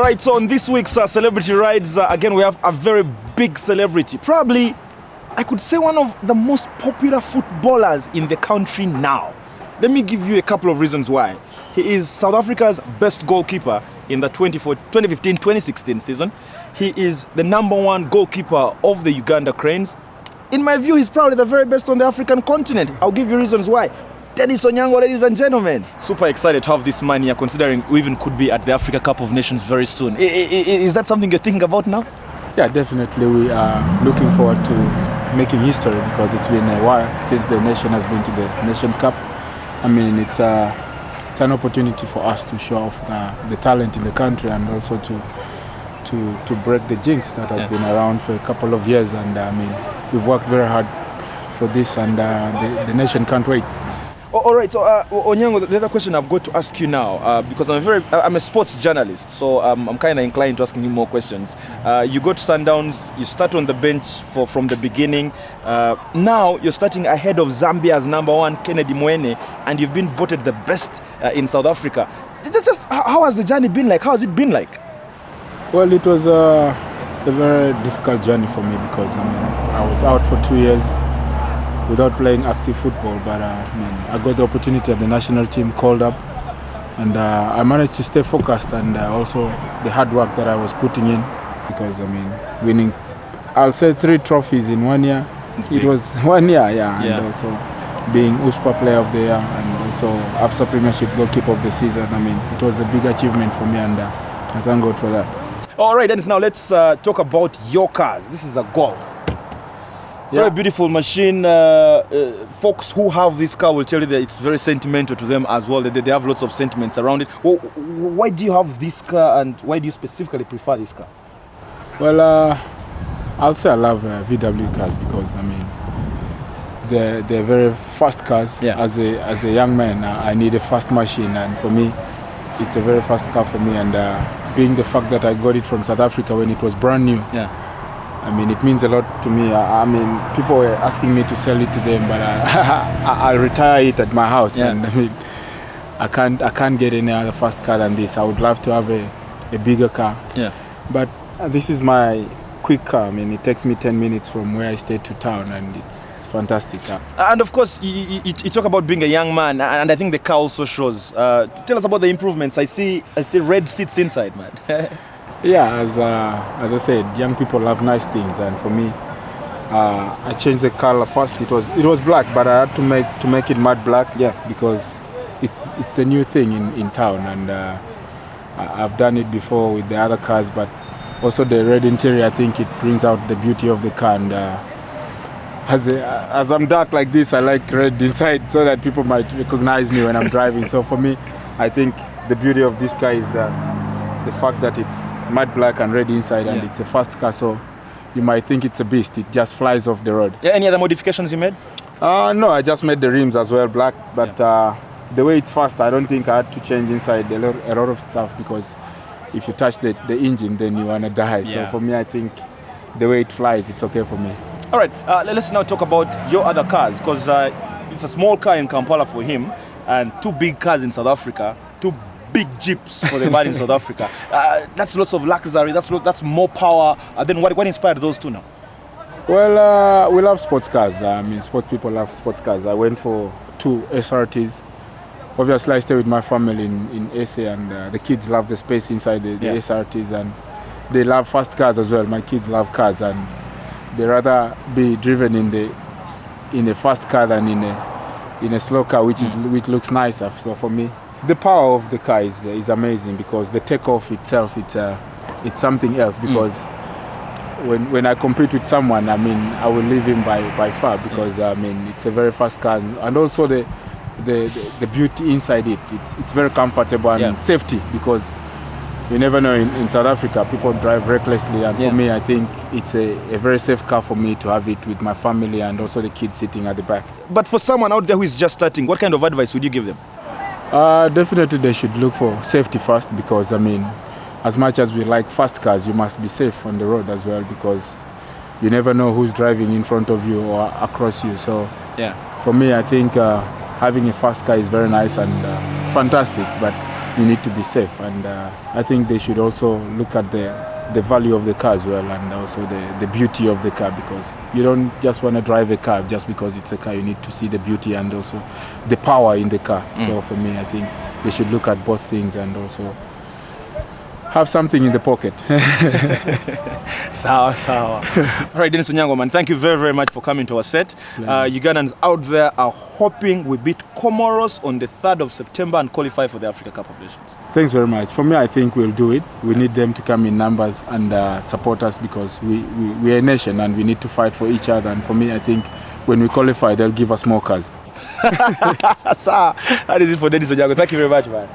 right, so on this week's Celebrity Rides, again, we have a very big celebrity. Probably, I could say one of the most popular footballers in the country now. Let me give you a couple of reasons why. He is South Africa's best goalkeeper in the 2015-2016 season. He is the #1 goalkeeper of the Uganda Cranes. In my view, he's probably the very best on the African continent. I'll give you reasons why. Denis Onyango, ladies and gentlemen. Super excited to have this man here, considering we even could be at the Africa Cup of Nations very soon. Is that something you're thinking about now? Yeah, definitely. We are looking forward to making history because it's been a while since the nation has been to the Nations Cup. I mean, it's an opportunity for us to show off the talent in the country and also to break the jinx that has been around for a couple of years. And I mean, we've worked very hard for this, and the nation can't wait. All right, so Onyango, the other question I've got to ask you now, because I'm a sports journalist, so I'm kind of inclined to asking you more questions. You go to Sundowns, you start on the bench from the beginning. Now you're starting ahead of Zambia's #1 Kennedy Mwene, and you've been voted the best in South Africa. Just how has the journey been like? How has it been like? Well, it was a very difficult journey for me because I mean I was out for 2 years without playing active football, but I got the opportunity at the national team called up, and I managed to stay focused, and also the hard work that I was putting in, because I mean winning, I'll say 3 trophies in 1 year. It was 1 year, and also being USPA Player of the Year and also ABSA Premiership Goalkeeper of the Season. I mean, it was a big achievement for me, and I thank God for that. All right, Dennis, now let's talk about your cars. This is a Golf. Very beautiful machine. Folks who have this car will tell you that it's very sentimental to them as well. They have lots of sentiments around it. Well, why do you have this car, and why do you specifically prefer this car? Well, I'll say I love VW cars because I mean they're very fast cars. As a young man, I need a fast machine, and for me, it's a very fast car for me. And being the fact that I got it from South Africa when it was brand new. I mean, it means a lot to me. I mean, people were asking me to sell it to them, but I'll retire it at my house. And I mean, I can't get any other fast car than this. I would love to have a bigger car. But this is my quick car. I mean, it takes me 10 minutes from where I stay to town, and it's fantastic car. And of course, you talk about being a young man, and I think the car also shows. Tell us about the improvements. I see red seats inside, man. Yeah, as I said, young people love nice things, and for me, I changed the color first. It was black, but I had to make it matte black. Because it's a new thing in town, and I've done it before with the other cars. But also the red interior, I think it brings out the beauty of the car. And as I'm dark like this, I like red inside so that people might recognize me when I'm driving. So for me, I think the beauty of this car is the fact that it's matte black and red inside, and it's a fast car, so you might think it's a beast. It just flies off the road. Any other modifications you made? No, I just made the rims as well black, but the way it's fast, I don't think I had to change inside a lot of stuff, because if you touch the engine, then you want to die. So for me, I think the way it flies, it's okay for me. All right, let's now talk about your other cars, because it's a small car in Kampala for him, and 2 big cars in South Africa, 2 big jeeps for the man in South Africa. That's lots of luxury, that's more power. Then what inspired those 2 now? Well, we love sports cars. I mean, sports people love sports cars. I went for 2 SRTs. Obviously, I stay with my family in SA, and the kids love the space inside the SRTs, and they love fast cars as well. My kids love cars, and they rather be driven in a fast car than in a slow car, which looks nicer. So for me, the power of the car is amazing, because the takeoff itself, it's something else. Because when I compete with someone, I mean, I will leave him by far, because I mean, it's a very fast car, and also the beauty inside it. It's very comfortable and safety, because you never know, in South Africa people drive recklessly, and for me, I think it's a very safe car for me to have it with my family and also the kids sitting at the back. But for someone out there who is just starting, what kind of advice would you give them? Definitely they should look for safety first, because I mean, as much as we like fast cars, you must be safe on the road as well, because you never know who's driving in front of you or across you. So for me, I think having a fast car is very nice and fantastic, but you need to be safe. And I think they should also look at the value of the car as well, and also the beauty of the car, because you don't just want to drive a car just because it's a car. You need to see the beauty and also the power in the car. So for me, I think they should look at both things and also have something in the pocket. Sawa. All right, Denis Onyango, man, thank you very, very much for coming to our set. Ugandans out there are hoping we beat Comoros on the 3rd of September and qualify for the Africa Cup of Nations. Thanks very much. For me, I think we'll do it. We need them to come in numbers and support us, because we are a nation and we need to fight for each other. And for me, I think when we qualify, they'll give us more cars. Sir, that is it for Denis Onyango. Thank you very much, man.